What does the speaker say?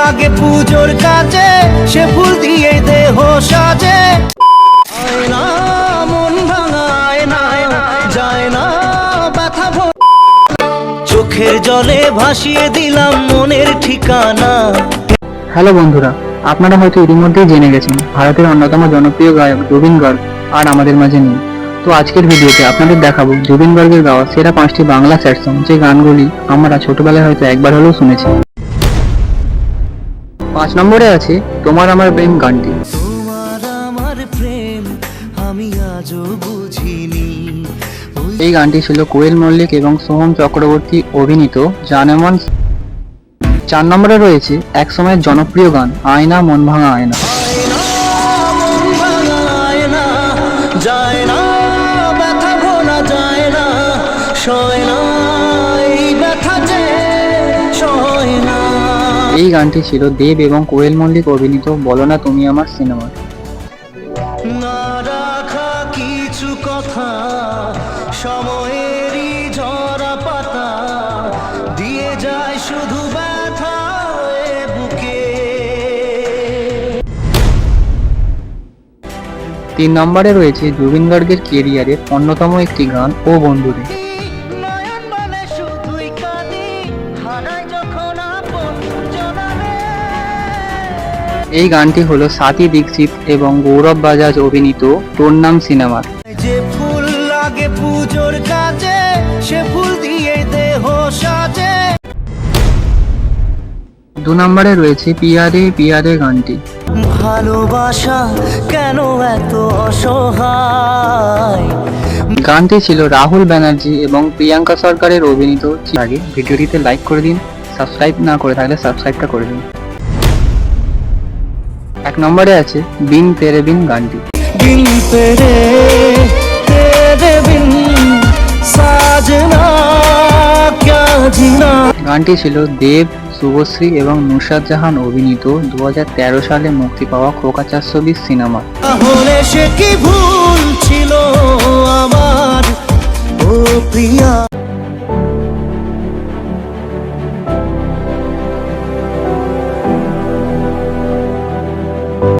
লাগে পুজোর কাজে, সে ফুল দিয়ে দেহ সাজে। আয়না মন ভাঙা আয়না, যায় না ব্যথা চোখের জলে ভাসিয়ে দিলাম মনের ঠিকানা। হ্যালো বন্ধুরা, আপনারা হয়তো ইতিমধ্যেই জেনে গেছেন ভারতের অন্যতম জনপ্রিয় গায়ক জুবিন গার্গ আর আমাদের মাঝে নেই। তো আজকের ভিডিওতে আপনাদের দেখাবো জুবিন গার্গের গাওয়া সেরা 5টি বাংলা স্যাড সং, যে গানগুলি আমরা ছোটবেলায় হয়তো একবার হলেও শুনেছি। 5 নম্বরে আছে তোমার আমার প্রেম গানটি। তোমার আমার প্রেম আমি আজও বুঝিনি। এই গানটি ছিল কোয়েল মল্লিক এবং সোহম চক্রবর্তী অভিনীত জানেমন। 4 নম্বরে রয়েছে এক সময়ের জনপ্রিয় গান আয়না মন ভাঙা আয়না। আয়না মন ভাঙা আয়না, যায় না ব্যথা ভোলা যায় না, সয় না এই ব্যথা যে সয় না। এই গানটি ছিল দেব এবং কোয়েল মল্লিক অভিনীত বলো না তুমি আমার সিনেমা। না রাখা কিছু কথা সময়েরই ঝরা পাতা, দিয়ে যায় শুধু ব্যথা এ বুকে। 3 নম্বরে রয়েছে জুবিন গার্গের কেরিয়ারের অন্যতম একটি গান ও বন্ধুরে। নয়ন বলে শুধুই কাঁদি, হারাই যখন আপন জনারে। এই গানটি হলো স্বাতী দীক্ষিত এবং গৌরব বাজাজ অভিনীত তোর নাম সিনেমার। যে ফুল লাগে পুজোর কাজে, সে ফুল দিয়ে দেহ সাজে। 2 নম্বরে রয়েছে পিয়ারে পিয়ারে গানটি। ভালোবাসা কেন এত অসহায়। গানটি ছিল রাহুল ব্যানার্জি এবং প্রিয়াঙ্কা সরকারের অভিনীত। আগে ভিডিওটিতে লাইক করে দিন, সাবস্ক্রাইব না করে থাকলে সাবস্ক্রাইবটা করে দিন। 1 নম্বরে আছে বিন তেরে বিন গানটি। बिन तेरे बिन साजना क्या जीना। গানটি ছিল দেব, শুভশ্রী এবং নুসরাত জাহান অভিনীত 2013 সালে মুক্তি পাওয়া খোকা 420 সিনেমা। তাহলে সে কি ভুল ছিল